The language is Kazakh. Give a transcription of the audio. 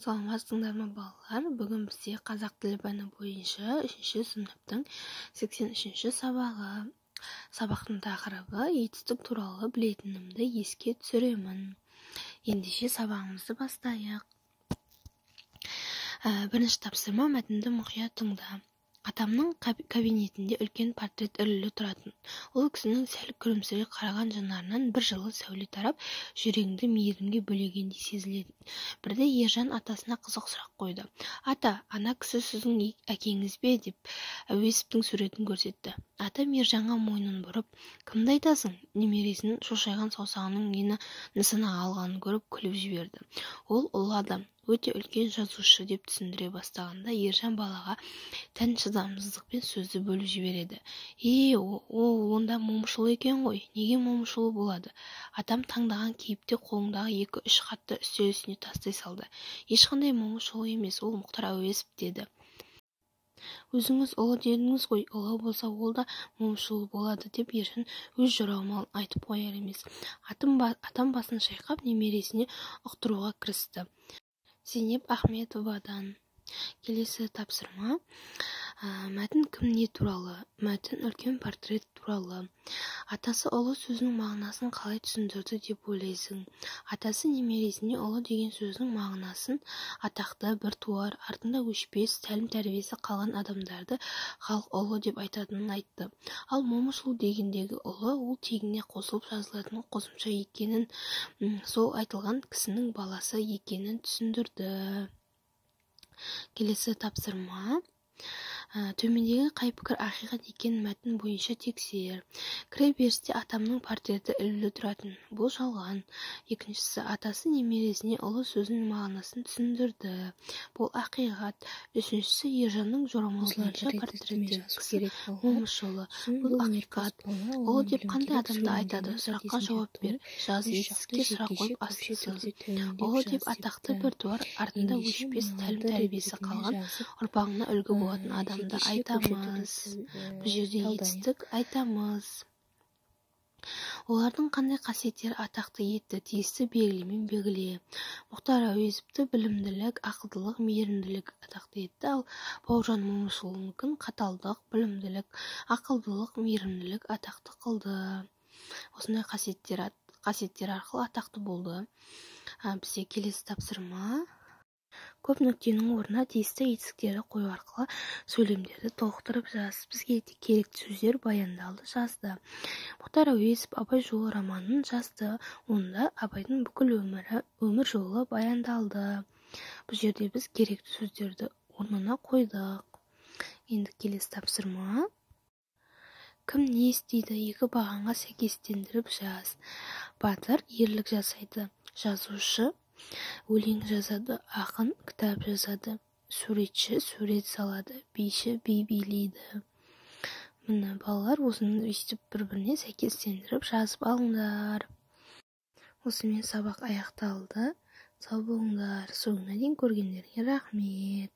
Саламатсыңдар ма балалар? Бүгін бізде қазақ тілі пәні бойынша 3 сыныптың 83 сабағы. Сабақтың тақырыбы етістік туралы білетінімді еске түсіремін. Ендеше сабағымызды бастайық. Бірінші тапсырма, мәтінді мұқият тыңда. Атамның кабинетінде үлкен портрет ілулі тұратын. Ол кісінің сәл күлімсірей қараған жанарынан бір жылы сәуле тарап, жүрегіңді мейірімге бөлегендей сезіледі. Бірде Ержан атасына қызық сұрақ қойды. Ата, ана кісі сіздің әкеңіз бе деп Әуезовтің суретін көрсетті. Атам Ержанға мойнын бұрып, кімді айтасың? Немересінің шошайған саусағының нені нысанаға алғанын көріп күліп жіберді. Ол ұлы адам, өте үлкен жазушы деп түсіндіре бастағанда Ержан балаға тән шыдамсыздықпен сөзді бөліп жібереді. Ол онда момышұлы екен ғой, неге момышұлы болады? Атам таңдаған кейіпте қолындағы 2-3 хатты үстел үстіне тастай салды. Ешқандай момышұлы емес, ол Мұхтар Әуезов деді. Өзіңіз ұлы дедіңіз ғой, ұлы болса ол да момышұлы болады деп Ержан өз жорамалын айтып қояр емес. Атам басын шайқап немересіне ұқтыруға кірісті. Зейнеп Ахметовадан. Келесі тапсырма. Мәтін кім не туралы? Мәтін үлкен портрет туралы. Атасы ұлы сөзінің мағынасын қалай түсіндірді деп ойлайсың? Атасы немересіне ұлы деген сөздің мағынасын атақты, бір туар, артында өшпес, тәлім тәрбиесі қалған адамдарды халық ұлы деп айтатынын айтты. Ал момышұлы дегендегі ұлы, ол тегіне қосылып жазылатын қосымша екенін, сол айтылған кісінің баласы екенін түсіндірді. Келесі тапсырма. Төмендегі қай пікір ақиқат екен мәтін бойынша тексер. Кіреберісте атамның портреті ілулі тұратын. Бұл жалған. Екіншісі, атасы немересіне ұлы сөзінің мағынасын түсіндірді. Бұл ақиқат. Үшіншісі, Ержанның жорамалынша портреттегі кісі момышұлы. Бұл ақиқат. Ұлы деп қандай адамды айтады? Сұраққа жауап бер. Жаз, етістікке сұрақ қойып астын сыз. Ұлы деп атақты, бір туар, артында өшпес, тәлім тәрбиесі қалған, ұрпағына үлгі болатын адам айтамыз. Бұл жерде етістік айтамыз. Олардың қандай қасиеттері атақты етті? Тиісті белгілемен белгіле. Мұхтар Әуезовті білімділік, ақылдылық, мейірімділік атақты етті, ал Бауыржан Момышұлынікін қаталдық, білімділік, ақылдылық, мейірімділік атақты қылды. Осындай қасиеттер арқылы атақты болды. Бізде келесі тапсырма. Көп нүктенің орнына тиісті етістіктерді қою арқылы сөйлемдерді толықтырып жаз. Бізге керекті сөздер баяндалды, жазды. Мұхтар Әуезов Абай жолы романын жазды. Онда Абайдың бүкіл өмір жолы баяндалды. Бұл жерде біз керекті сөздерді орнына қойдық. Енді келесі тапсырма. Кім не істейді? Екі бағанға сәйкестендіріп жаз. Батыр ерлік жасайды. Жазушы өлең жазады, ақын кітап жазады, суретші сурет салады, биші би билейді. Міне балалар осыны өйстіп бір-біріне сәйкестендіріп жазып алыңдар. Осымен сабақ аяқталды. Сау болыңдар. Соңына дейін көргендеріңе рахмет.